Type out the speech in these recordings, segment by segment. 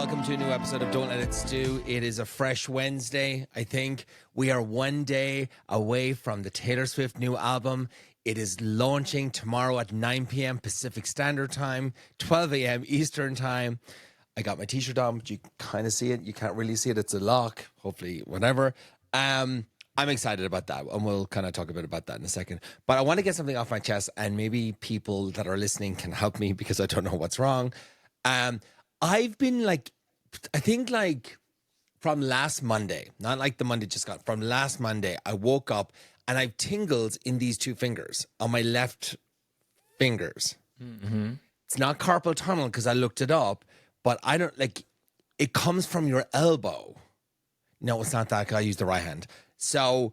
welcome to a new episode of Don't Let It Stu. It is a fresh Wednesday, I think. We are one day away from the Taylor Swift new album. It is launching tomorrow at 9 p.m. Pacific Standard Time, 12 a.m. Eastern Time. I got my t-shirt on, but you kind of see it. You can't really see it. It's a lock, hopefully, whatever. I'm excited about that, and we'll kind of talk a bit about that in a second. But I want to get something off my chest, and maybe people that are listening can help me because I don't know what's wrong. I've been I think from last Monday, not like the Monday just got, from last Monday, I woke up and I've tingles in these two fingers, on my left fingers. Mm-hmm. It's not carpal tunnel because I looked it up, but I don't it comes from your elbow. No, it's not that. I use the right hand. So,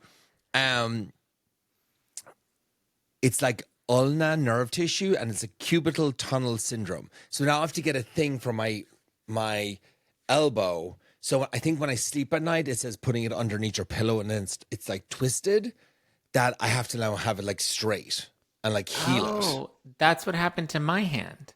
it's like ulnar nerve tissue, and it's a cubital tunnel syndrome. So now I have to get a thing for my elbow. So I think when I sleep at night, it says putting it underneath your pillow, and then it's like twisted. That I have to now have it straight and heal it. Oh, that's what happened to my hand.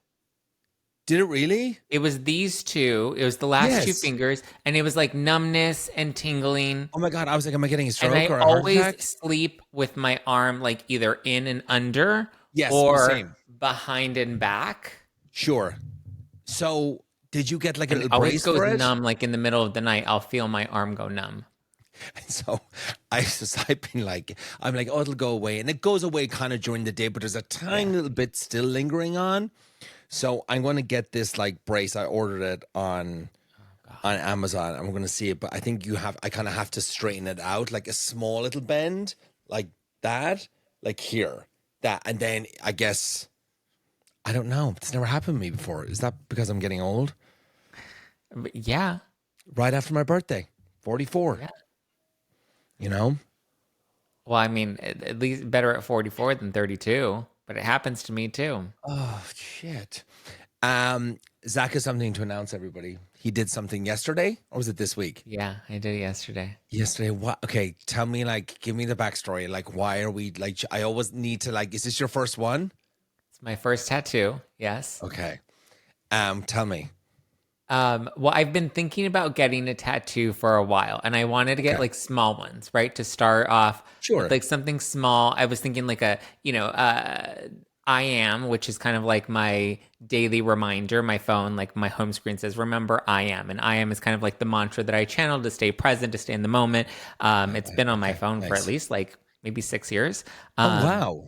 Did it really? It was these two. It was the last two fingers, and it was numbness and tingling. Oh my God. I was like, am I getting a stroke and or a I heart always attack? sleep with my arm either in and under or same. Behind and back. Sure. So did you get a little brace always goes for it? numb, in the middle of the night. I'll feel my arm go numb. And so I've been I'm oh, it'll go away. And it goes away kind of during the day, but there's a tiny little bit still lingering on. So I'm going to get this brace. I ordered it on Amazon. I'm going to see it, but I think I kind of have to straighten it out, a small little bend like that, here, that. And then I guess, I don't know. It's never happened to me before. Is that because I'm getting old? Yeah. Right after my birthday, 44. Yeah. You know? Well, I mean, at least better at 44 than 32. But it happens to me too. Oh, shit. Zach has something to announce, everybody. He did something yesterday, or was it this week? Yeah, I did yesterday. Yesterday, what? Okay, tell me, give me the backstory. Why are we, I always need to, is this your first one? It's my first tattoo, yes. Okay. Tell me. Well, I've been thinking about getting a tattoo for a while, and I wanted to get small ones, right? To start off with something small. I was thinking I am, which is kind of my daily reminder. My phone, my home screen says, remember I am. And I am is kind of the mantra that I channel to stay present, to stay in the moment. It's been on my phone for at least maybe 6 years. Oh, wow.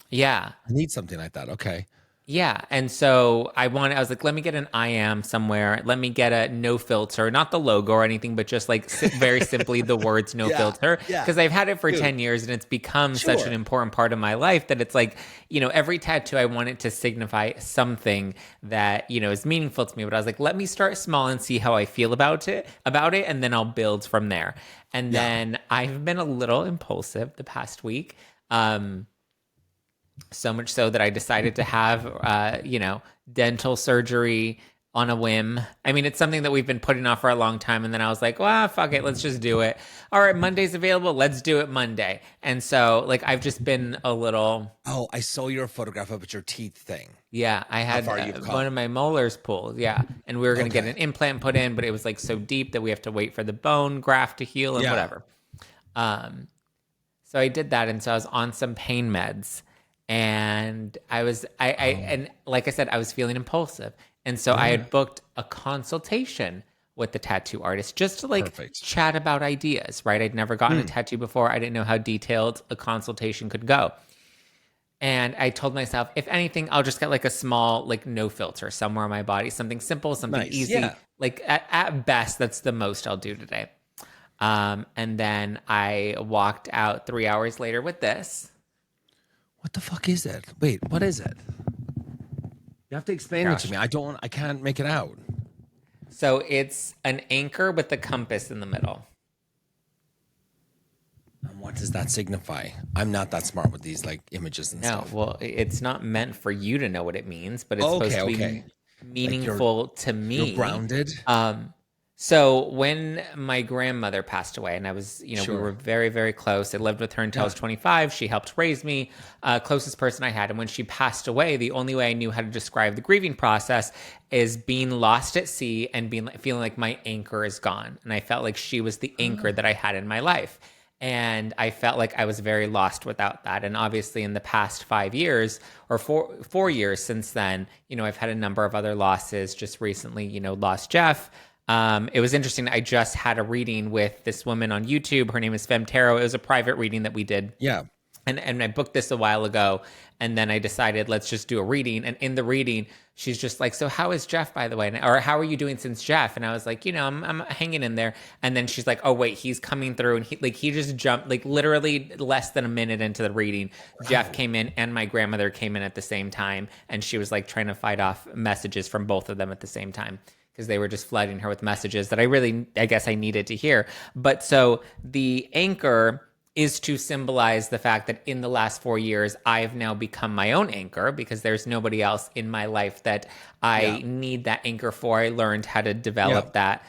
Yeah. I need something like that. Okay. Yeah. And so I was let me get an I am somewhere. Let me get a no filter, not the logo or anything, but just very simply the words no filter. Because I've had it for 10 years and it's become such an important part of my life that it's every tattoo I want it to signify something that, is meaningful to me. But I was let me start small and see how I feel about it. And then I'll build from there. And then I've been a little impulsive the past week. So much so that I decided to have, dental surgery on a whim. I mean, it's something that we've been putting off for a long time. And then I was well, fuck it. Let's just do it. All right, Monday's available. Let's do it Monday. And so, I've just been a little... Oh, I saw your photograph of your teeth thing. Yeah, I had one of my molars pulled. Yeah. And we were going to get an implant put in, but it was so deep that we have to wait for the bone graft to heal and whatever. So I did that. And so I was on some pain meds. And and like I said, I was feeling impulsive. And so I had booked a consultation with the tattoo artist just to chat about ideas, right? I'd never gotten a tattoo before. I didn't know how detailed a consultation could go. And I told myself, if anything, I'll just get a small, no filter somewhere on my body, something simple, something easy. Yeah. At best, that's the most I'll do today. And then I walked out 3 hours later with this. What the fuck is it? Wait, what is it? You have to explain it to me. I can't make it out. So it's an anchor with a compass in the middle. And what does that signify? I'm not that smart with these images and stuff. No, well, it's not meant for you to know what it means, but it's supposed to be meaningful to me. You're grounded. So when my grandmother passed away, and I was, we Sure. were very, very close. I lived with her until I was 25. She helped raise me, closest person I had. And when she passed away, the only way I knew how to describe the grieving process is being lost at sea and feeling like my anchor is gone. And I felt like she was the anchor that I had in my life. And I felt like I was very lost without that. And obviously in the past 5 years or 4 years since then, I've had a number of other losses. Just recently, lost Jeff. It was interesting. I just had a reading with this woman on YouTube. Her name is Fem Tarot. It was a private reading that we did. Yeah. And I booked this a while ago. And then I decided, let's just do a reading. And in the reading, she's just like, so how is Jeff, by the way? Or how are you doing since Jeff? And I was like, I'm hanging in there. And then she's like, oh, wait, he's coming through. And he just jumped, like literally less than a minute into the reading. Wow. Jeff came in and my grandmother came in at the same time. And she was like trying to fight off messages from both of them at the same time, because they were just flooding her with messages that I guess I needed to hear. But so the anchor is to symbolize the fact that in the last 4 years, I have now become my own anchor, because there's nobody else in my life that I need that anchor for. I learned how to develop that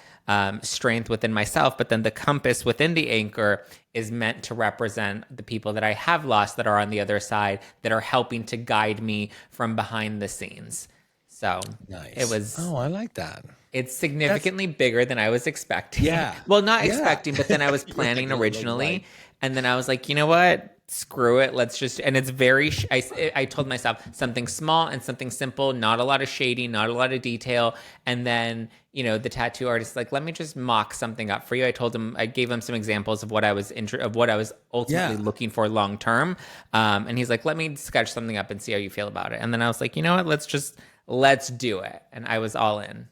strength within myself. But then the compass within the anchor is meant to represent the people that I have lost that are on the other side, that are helping to guide me from behind the scenes. So nice. It was. Oh, I like that. It's significantly bigger than I was expecting. Yeah. Well, not expecting, but then I was planning originally. And then I was like, you know what? Screw it. Let's just, and it's very, I told myself something small and something simple, not a lot of shading, not a lot of detail. And then, the tattoo artist, like, let me just mock something up for you. I gave him some examples of what I was ultimately looking for long term. And he's like, let me sketch something up and see how you feel about it. And then I was like, you know what? Let's do it. And I was all in.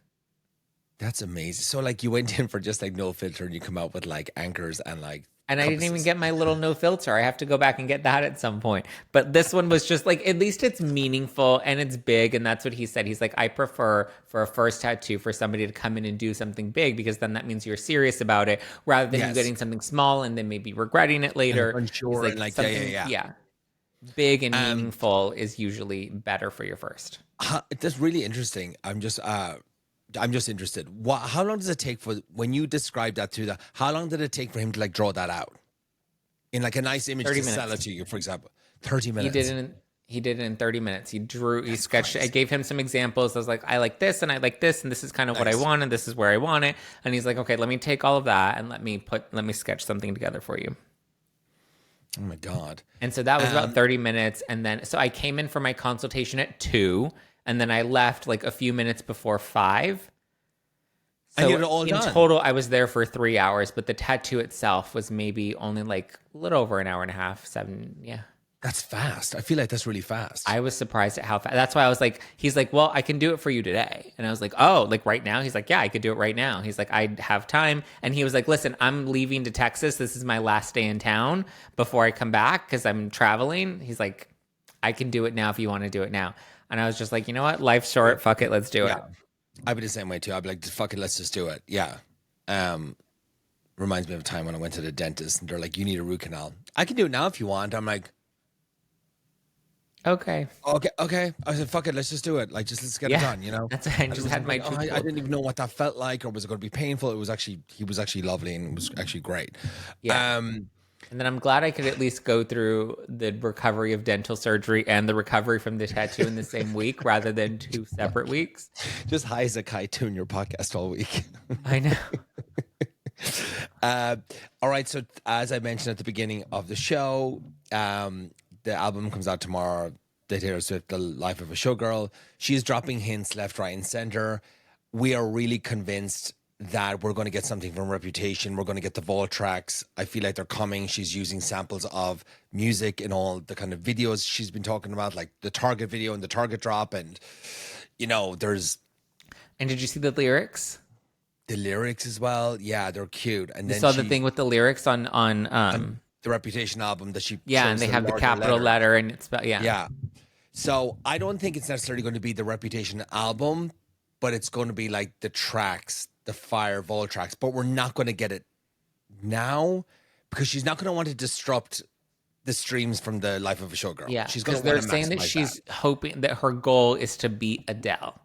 That's amazing. So like you went in for just like no filter and you come out with like anchors and like And I didn't even get my little no filter. I have to go back and get that at some point. But this one was just like, at least it's meaningful and it's big. And that's what he said. He's like, I prefer for a first tattoo for somebody to come in and do something big, because then that means you're serious about it, rather than you getting something small and then maybe regretting it later. And unsure, and like yeah. Big and meaningful is usually better for your first. That's really interesting. I'm just interested. How long does it take for, when you describe that to how long did it take for him to like draw that out in like a nice image to sell it to you, for example? 30 minutes. He did it in 30 minutes. He sketched. Crazy. I gave him some examples. I was like, I like this and I like this, and this is kind of what I want, and this is where I want it. And he's like, okay, let me take all of that and let me sketch something together for you. Oh my God. And so that was about 30 minutes. And then, so I came in for my consultation at 2:00. And then I left like a few minutes before 5:00. So and you're all done. In total, I was there for 3 hours, but the tattoo itself was maybe only like a little over an hour and a half, 7. Yeah. That's fast. I feel like that's really fast. I was surprised at how fast. That's why I was like, he's like, well, I can do it for you today. And I was like, oh, like right now? He's like, yeah, I could do it right now. He's like, I have time. And he was like, listen, I'm leaving to Texas. This is my last day in town before I come back because I'm traveling. He's like, I can do it now if you want to do it now. And I was just like, you know what? Life's short. Fuck it. Let's do it. I'd be the same way too. I'd be like, fuck it. Let's just do it. Yeah. Reminds me of a time when I went to the dentist and they're like, you need a root canal. I can do it now if you want. I'm like, okay. I said, fuck it. Let's just do it. Like, let's get it done. That's I just had my. I didn't even know what that felt like, or was it going to be painful? He was actually lovely and it was actually great. Yeah. And then I'm glad I could at least go through the recovery of dental surgery and the recovery from the tattoo in the same week, rather than 2 separate weeks. Just high as a kite doing your podcast all week. I know. All right. So as I mentioned at the beginning of the show, the album comes out tomorrow. The Taylor Swift, The Life of a Showgirl. She is dropping hints left, right, and center. We are really convinced that we're going to get something from Reputation. We're going to get the vault tracks. I feel like they're coming. She's using samples of music in all the kind of videos she's been talking about, like the Target video and the Target drop. And, there's... And did you see the lyrics? The lyrics as well. Yeah, they're cute. And then you saw the thing with the lyrics on the Reputation album that she... Yeah, and they have the capital letter and it's... Yeah. Yeah. So I don't think it's necessarily going to be the Reputation album, but it's going to be like the tracks, the Fire Vault tracks, but we're not going to get it now because she's not going to want to disrupt the streams from The Life of a Showgirl. Yeah, she's going to they're saying that she's hoping that her goal is to beat Adele.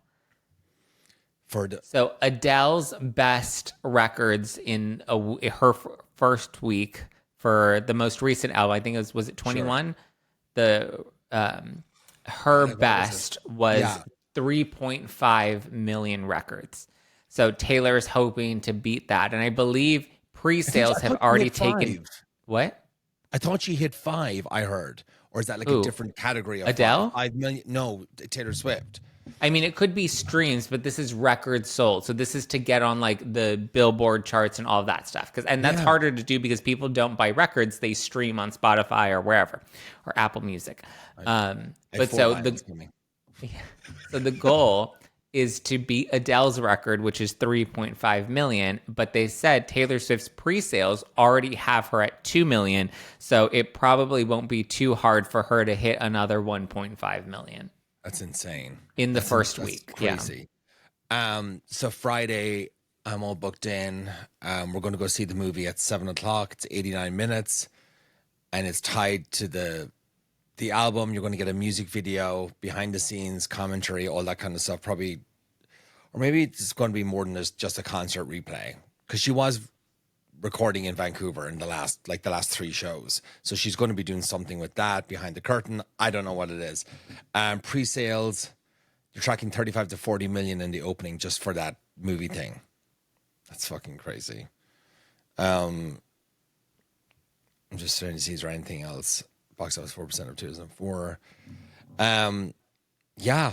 for the. So Adele's best records in her first week for the most recent album, I think was it 21? The her best was 3.5 million records. So Taylor's hoping to beat that, and I believe pre-sales have already taken. What? I thought she hit 5. I heard, or is that like a different category of Adele? 5 million? No, Taylor Swift. I mean, it could be streams, but this is records sold. So this is to get on like the Billboard charts and all of that stuff. And that's harder to do because people don't buy records; they stream on Spotify or wherever, or Apple Music. So the goal is to beat Adele's record, which is 3.5 million. But they said Taylor Swift's pre-sales already have her at 2 million, so it probably won't be too hard for her to hit another 1.5 million. That's insane. In the first week. Crazy. Yeah. So Friday, I'm all booked in. We're going to go see the movie at 7:00. It's 89 minutes. And it's tied to the album. You're going to get a music video, behind the scenes, commentary, all that kind of stuff. Probably, or maybe it's going to be more than just a concert replay. Because she was recording in Vancouver in the last 3 shows. So she's going to be doing something with that behind the curtain. I don't know what it is. Pre-sales, you're tracking 35 to 40 million in the opening just for that movie thing. That's fucking crazy. I'm just trying to see is there anything else. Box office 4% of 2004. Yeah,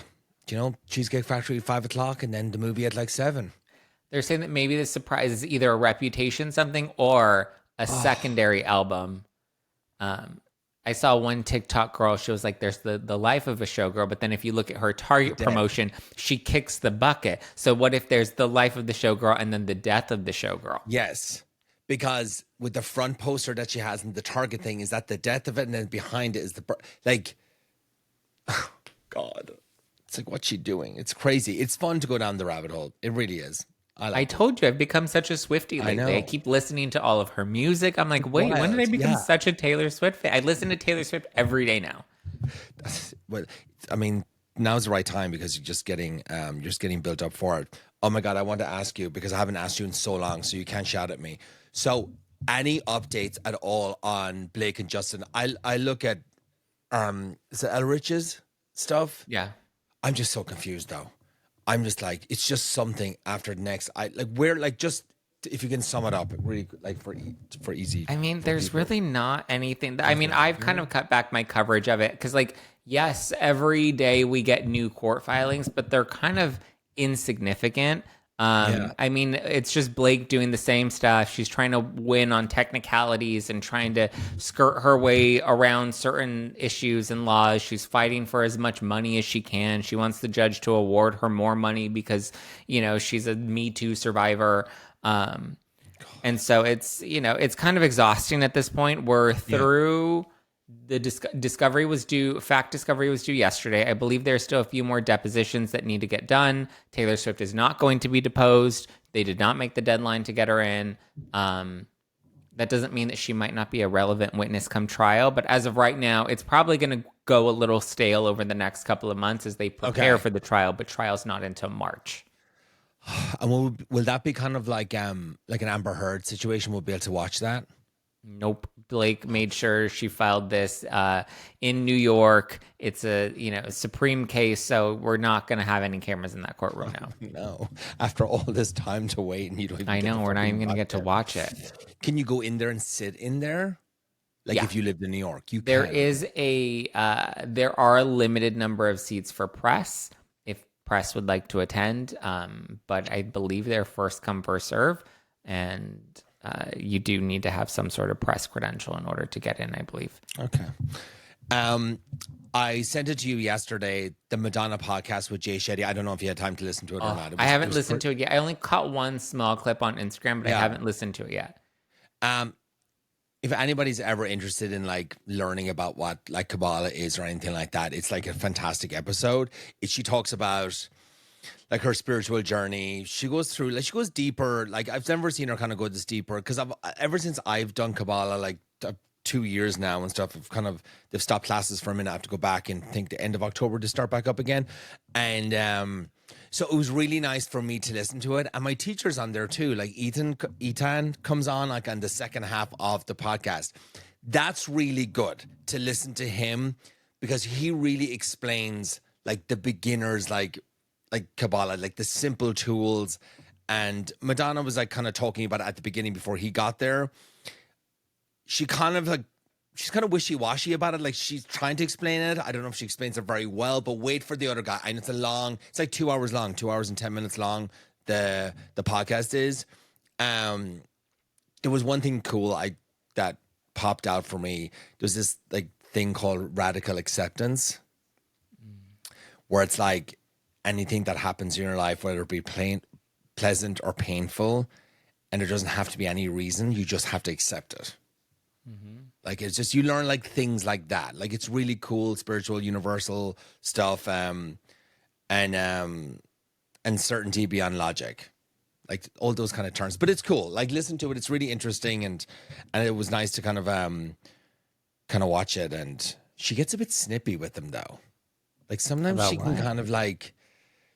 Cheesecake Factory at 5:00 and then the movie at like 7. They're saying that maybe the surprise is either a Reputation something or a secondary album. I saw one TikTok girl, she was like, there's the life of a showgirl, but then if you look at her Target promotion, she kicks the bucket. So what if there's the life of the showgirl and then the death of the showgirl? Yes, because with the front poster that she has and the Target thing, is that the death of it, and then behind it is oh, God. It's like, what's she doing? It's crazy. It's fun to go down the rabbit hole. It really is. I told you, I've become such a Swiftie lately. I keep listening to all of her music. I'm like, wait, when did I become such a Taylor Swift fan? I listen to Taylor Swift every day now. Well, I mean, now's the right time because you're just getting built up for it. Oh my God, I want to ask you because I haven't asked you in so long, so you can't shout at me. So, any updates at all on Blake and Justin? I look at is it Elrich's stuff? Yeah. I'm just so confused though. I'm just like, it's just something after the next. Just if you can sum it up, really, like for easy. I mean, there's really not anything. I mean, I've kind of cut back my coverage of it because, like, yes, every day we get new court filings, but they're kind of insignificant. I mean, it's just Blake doing the same stuff. She's trying to win on technicalities and trying to skirt her way around certain issues and laws. She's fighting for as much money as she can. She wants the judge to award her more money because, she's a Me Too survivor. And so it's, it's kind of exhausting at this point. We're through the fact discovery was due yesterday. I believe there's still a few more depositions that need to get done. Taylor Swift is not going to be deposed. They did not make the deadline to get her in. That doesn't mean that she might not be a relevant witness come trial, but as of right now, it's probably going to go a little stale over the next couple of months as they prepare for the trial, but trial's not until March. And will that be kind of like an Amber Heard situation? We'll be able to watch that? Nope. Blake made sure she filed this in New York. It's a Supreme case, so we're not going to have any cameras in that courtroom now. No, after all this time to wait, and you don't. I know we're not even going to get to watch it. Can you go in there and sit in there? If you lived in New York, you can. There are a limited number of seats for press if press would like to attend, but I believe they're first come first serve, and you do need to have some sort of press credential in order to get in, I believe. Okay. I sent it to you yesterday, the Madonna podcast with Jay Shetty. I don't know if you had time to listen to it or not. I haven't listened to it yet. I only caught one small clip on Instagram, but I haven't listened to it yet. If anybody's ever interested in learning about what Kabbalah is or anything like that, it's a fantastic episode. She talks about her spiritual journey. She goes through, she goes deeper. I've never seen her kind of go this deeper because ever since I've done Kabbalah, 2 years now and stuff. They've stopped classes for a minute. I have to go back and think the end of October to start back up again. And so it was really nice for me to listen to it. And my teacher's on there too. Like Ethan comes on like on the second half of the podcast. That's really good to listen to him because he really explains like the beginners, like Kabbalah, like the simple tools. And Madonna was like kind of talking about it at the beginning before he got there. She's kind of wishy-washy about it. Like she's trying to explain it. I don't know if she explains it very well, but wait for the other guy. And it's like 2 hours long, 2 hours and 10 minutes long. The podcast is. There was one thing cool that popped out for me. There's this like thing called radical acceptance, where it's like anything that happens in your life, whether it be pleasant or painful, and there doesn't have to be any reason, you just have to accept it. Like it's just, you learn like things like that. Like it's really cool, spiritual, universal stuff, and certainty beyond logic, like all those kind of terms. But it's cool. Like listen to it. It's really interesting, and it was nice to kind of watch it. And she gets a bit snippy with him though. Like sometimes she can kind of like,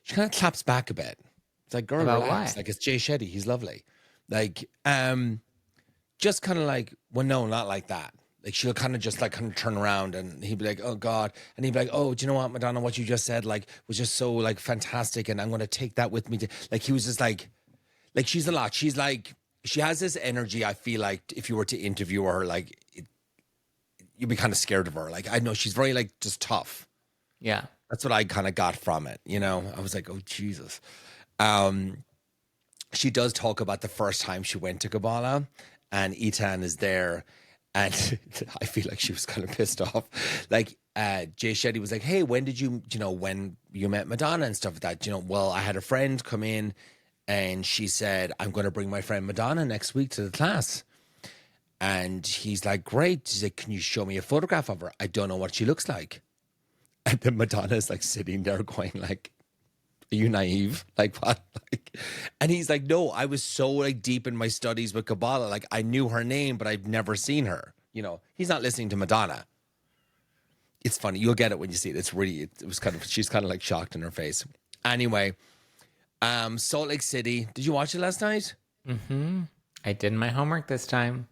she kind of claps back a bit. It's like, girl, relax. Like it's Jay Shetty. He's lovely. Like, just kind of like, well, no, not like that. Like she'll kind of just like kind of turn around and he'd be like, oh God. And he'd be like, oh, do you know what, Madonna, what you just said, like was just so like fantastic. And I'm going to take that with me. Like he was just like she's a lot. She's like, she has this energy. I feel like if you were to interview her, like you'd be kind of scared of her. Like, I know she's very like just tough. Yeah. That's what I kind of got from it. You know, I was like, oh Jesus. She does talk about the first time she went to Kabbalah and Ethan is there. And I feel like she was kind of pissed off. Like Jay Shetty was like, hey, when you met Madonna and stuff like that, well, I had a friend come in and she said, I'm going to bring my friend Madonna next week to the class. And he's like, great. He's like, can you show me a photograph of her? I don't know what she looks like. And then Madonna is like sitting there going like, are you naive? Like what? Like, and he's like, no, I was so like deep in my studies with Kabbalah. Like I knew her name, but I've never seen her. He's not listening to Madonna. It's funny. You'll get it when you see it. It's really, she's kind of like shocked in her face. Anyway, Salt Lake City. Did you watch it last night? Mm-hmm. I did my homework this time.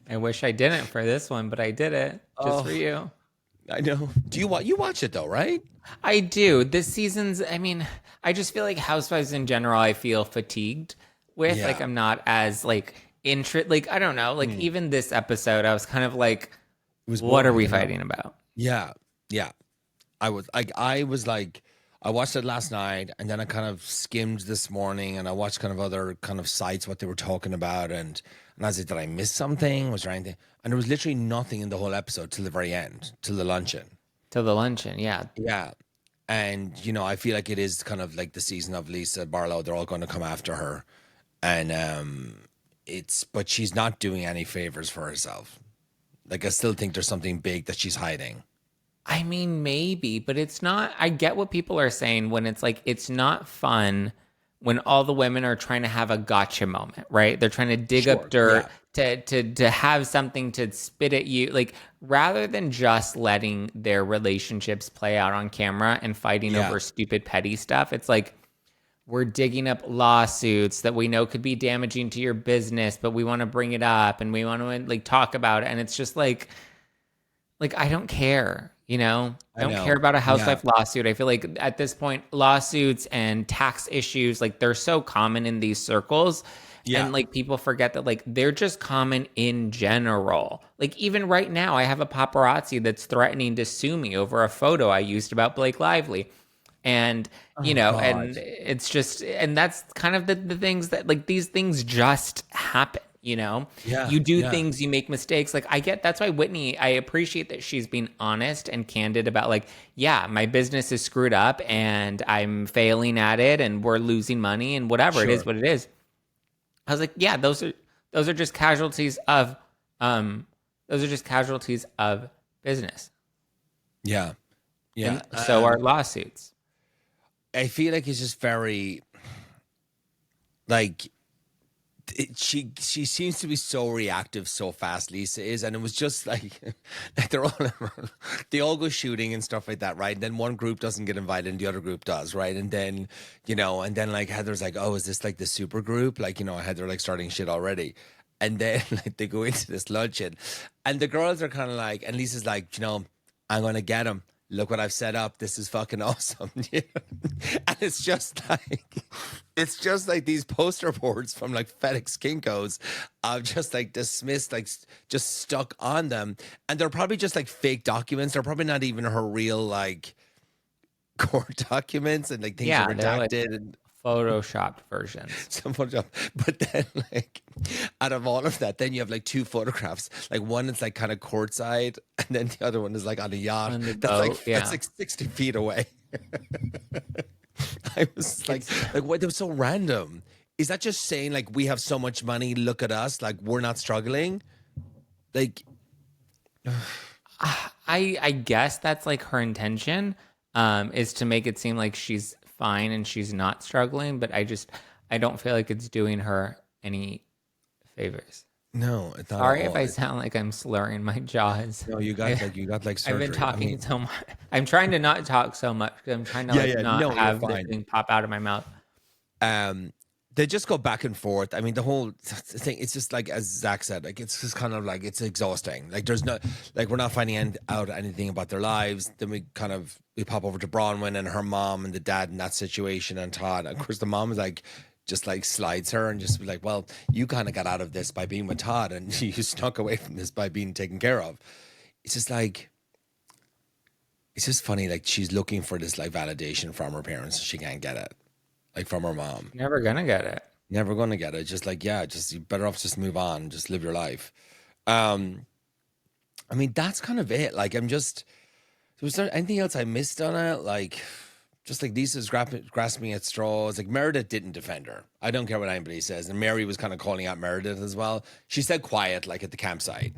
I wish I didn't for this one, but I did it just for you. I know. Do you watch it though, right? I do. This season's, I just feel like Housewives in general, I feel fatigued with. Yeah. Like I'm not as like like I don't know. Like even this episode, I was kind of like, what are we fighting about? Yeah. Yeah. I was like, I watched it last night and then I kind of skimmed this morning and I watched kind of other kind of sites, what they were talking about. And I was like, did I miss something? Was there anything? And there was literally nothing in the whole episode till the very end, till the luncheon. Till the luncheon, yeah. Yeah. And, I feel like it is kind of like the season of Lisa Barlow. They're all going to come after her. And but she's not doing any favors for herself. Like, I still think there's something big that she's hiding. I mean, maybe, but it's not. I get what people are saying when it's like, it's not fun when all the women are trying to have a gotcha moment, right? They're trying to dig up dirt to have something to spit at you. Like, rather than just letting their relationships play out on camera and fighting over stupid petty stuff, it's like, we're digging up lawsuits that we know could be damaging to your business, but we want to bring it up and we want to like talk about it. And it's just like I don't care. I don't care about a housewife lawsuit. I feel like at this point, lawsuits and tax issues, like they're so common in these circles. Yeah. And like people forget that like they're just common in general. Like even right now, I have a paparazzi that's threatening to sue me over a photo I used about Blake Lively. And, and it's just, and that's kind of the things that like these things just happen. You do things, you make mistakes. Like that's why Whitney, I appreciate that she's being honest and candid about like, yeah, my business is screwed up and I'm failing at it and we're losing money and whatever. It is what it is. I was like, yeah, those are just casualties of business. Yeah. Yeah. And so are lawsuits. I feel like it's just very like she seems to be so reactive so fast, Lisa is, and it was just like they're all they all go shooting and stuff like that, right? And then one group doesn't get invited and the other group does, right? And then like Heather's like, oh, is this like the super group? Like, Heather like starting shit already. And then like they go into this luncheon and the girls are kind of like, and Lisa's like, I'm gonna get him. Look what I've set up. This is fucking awesome. And it's just like these poster boards from like FedEx Kinkos of just like dismissed, like just stuck on them. And they're probably just like fake documents. They're probably not even her real like court documents and like things are redacted like and photoshopped versions. some Photoshop. But then like out of all of that, then you have like two photographs. Like one is like kind of courtside, and then the other one is like on a yacht. That's like 60 feet away. I was like what? That was so random. Is that just saying like we have so much money? Look at us, like we're not struggling. Like, I guess that's like her intention, is to make it seem like she's fine and she's not struggling, but I don't feel like it's doing her any favors. No, it's not. Sorry if I sound like I'm slurring my jaws. No, you got surgery. I've been talking so much. I'm trying to not talk so much because I'm trying to not have this thing pop out of my mouth. They just go back and forth. I mean, the whole thing, it's just like, as Zach said, like, it's just kind of like, it's exhausting. Like, there's no, like, we're not finding out anything about their lives. Then we pop over to Bronwyn and her mom and the dad in that situation and Todd. And of course, the mom is like, just like slides her and just be like, well, you kind of got out of this by being with Todd and you snuck away from this by being taken care of. It's just like, it's just funny. Like, she's looking for this like validation from her parents. She can't get it. Like from her mom. Never gonna get it. Never gonna get it. Just like, yeah, just you better off just move on. Just live your life. I mean, that's kind of it. Like, was there anything else I missed on it? Like, just like Lisa's grasping at straws. Like, Meredith didn't defend her. I don't care what anybody says. And Mary was kind of calling out Meredith as well. She said quiet, like at the campsite.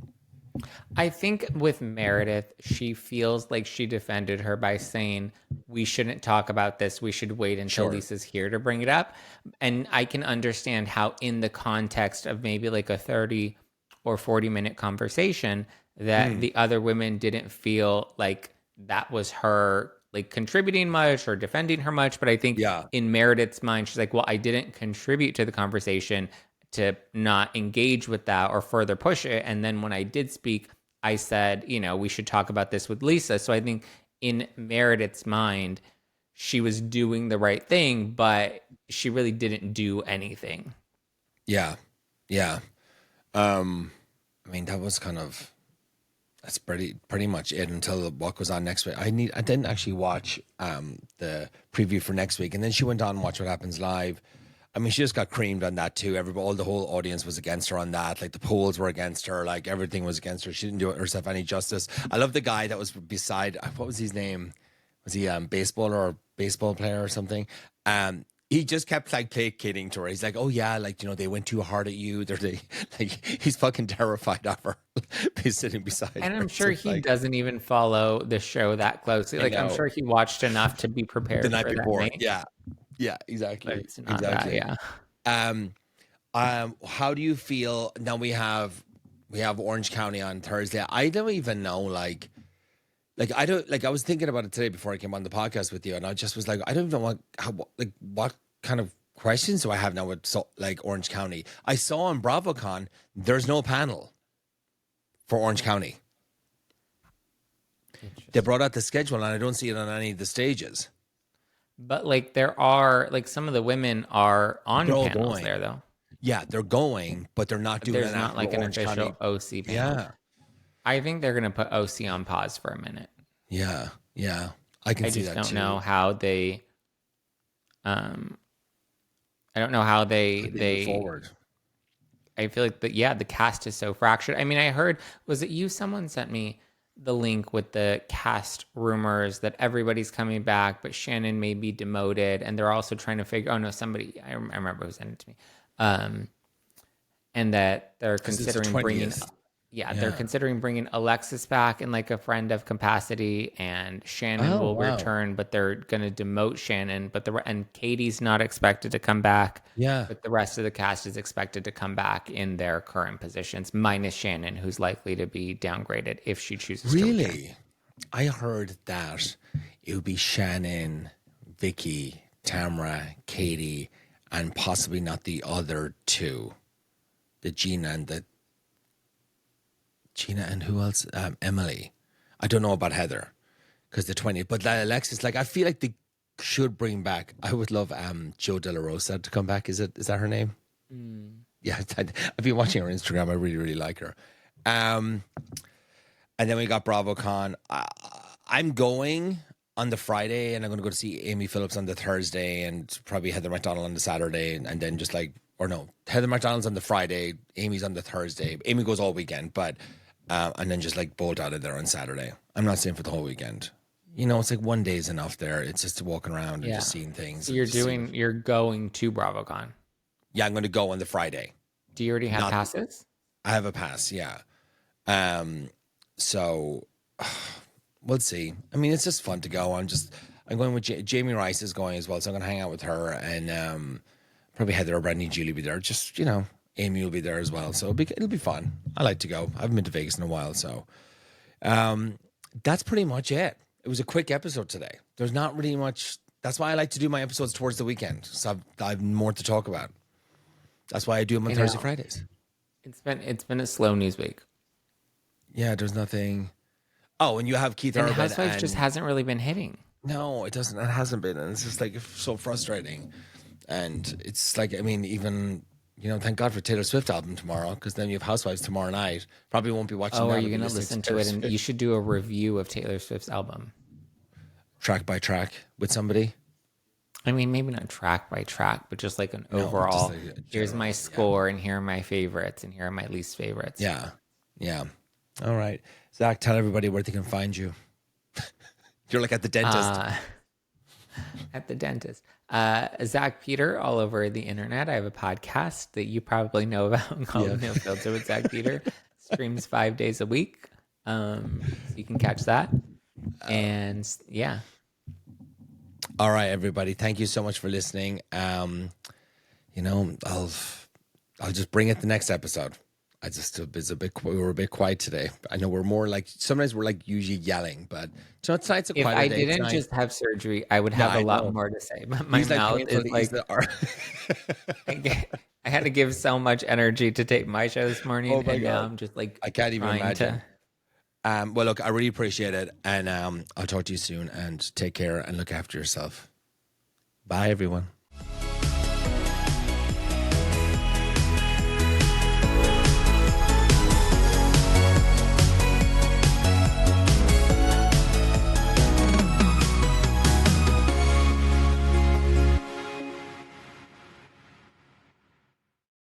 I think with Meredith, she feels like she defended her by saying, we shouldn't talk about this. We should wait until Lisa's here to bring it up. And I can understand how in the context of maybe like a 30 or 40-minute conversation that the other women didn't feel like that was her like contributing much or defending her much. But I think in Meredith's mind, she's like, well, I didn't contribute to the conversation to not engage with that or further push it. And then when I did speak, I said, we should talk about this with Lisa. So I think in Meredith's mind, she was doing the right thing, but she really didn't do anything. Yeah. Yeah. I mean, that's pretty much it until what goes on next week. I didn't actually watch the preview for next week. And then she went on and watched What Happens Live. I mean, she just got creamed on that too. The whole audience was against her on that. Like the polls were against her. Like everything was against her. She didn't do herself any justice. I love the guy that was beside. What was his name? Was he baseball player or something? He just kept like placating to her. He's like, "Oh yeah, like they went too hard at you." He's fucking terrified of her sitting beside her. And I'm sure he doesn't even follow the show that closely. Like I'm sure he watched enough to be prepared the night before. That night. Yeah, exactly. But it's not exactly. That, yeah. How do you feel now? We have Orange County on Thursday. I don't even know. Like I don't like. I was thinking about it today before I came on the podcast with you, and I just was like, I don't even know what kind of questions do I have now with Orange County. I saw on BravoCon there's no panel for Orange County. They brought out the schedule, and I don't see it on any of the stages. But like there are some of the women are on panels there though. Yeah, they're going, but they're not doing. There's not like an official OC panel. Yeah, I think they're gonna put OC on pause for a minute. Yeah, I can see that too. I just don't know how they. I don't know how they move forward. I feel like the cast is so fractured. I mean, I heard, was it you? Someone sent me the link with the cast rumors that everybody's coming back, but Shannon may be demoted, and they're also trying to figure. Oh no, somebody I remember who sent it to me, and that they're considering bringing. Yeah, they're considering bringing Alexis back in like a friend of capacity, and Shannon will return, but they're going to demote Shannon. And Katie's not expected to come back. Yeah. But the rest of the cast is expected to come back in their current positions, minus Shannon, who's likely to be downgraded if she chooses to return. Really? I heard that it would be Shannon, Vicky, Tamra, Katie, and possibly not the other two. Gina and who else? Emily. I don't know about Heather because the 20. But Alexis, like, I feel like they should bring back. I would love Joe De La Rosa to come back. Is that her name? Yeah, I've been watching her Instagram. I really, really like her. And then we got BravoCon. I'm going on the Friday, and I'm going to go to see Amy Phillips on the Thursday, and probably Heather McDonald on the Saturday, and then just like, or no, Heather McDonald's on the Friday, Amy's on the Thursday. Amy goes all weekend, but and then just like bolt out of there on Saturday. I'm not staying for the whole weekend. You know, it's like one day is enough there. It's just walking around and just seeing things. So you're going to BravoCon. Yeah, I'm going to go on the Friday. Do you already have passes? I have a pass, yeah. So we'll see. I mean, it's just fun to go. I'm going with Jamie Rice is going as well, so I'm going to hang out with her, and probably Heather or Brandy and Julie will be there. Just, you know, Amy will be there as well, so it'll be fun. I like to go. I haven't been to Vegas in a while, so that's pretty much it. It was a quick episode today. There's not really much. That's why I like to do my episodes towards the weekend, so I have more to talk about. That's why I do them on Thursday, Fridays. It's been a slow news week. Yeah, there's nothing. Oh, and you have Keith Urban. Housewives just hasn't really been hitting. No, it doesn't. It hasn't been, and it's just like so frustrating. And it's like, I mean, even, you know, thank God for Taylor Swift album tomorrow, because then you have Housewives tomorrow night. Probably won't be watching. Oh, that, are you going to listen to it? And you should do a review of Taylor Swift's album, track by track, with somebody. I mean, maybe not track by track, but just like an overall. Just like here's my score, and here are my favorites, and here are my least favorites. Yeah, yeah. All right, Zach, tell everybody where they can find you. You're like at the dentist. At the dentist. Zack Peter all over the internet. I have a podcast that you probably know about called No Filter with Zack Peter. Streams 5 days a week. So you can catch that. And yeah. All right, everybody. Thank you so much for listening. You know, I'll just bring it the next episode. We were a bit quiet today. I know we're more like, sometimes we're like usually yelling, but you know, tonight's a quiet day. If I didn't just have surgery, I would have a lot more to say. But my mouth is like, I had to give so much energy to tape my show this morning, and now I'm just like, I can't even imagine. Well, look, I really appreciate it, and I'll talk to you soon. And take care and look after yourself. Bye, everyone.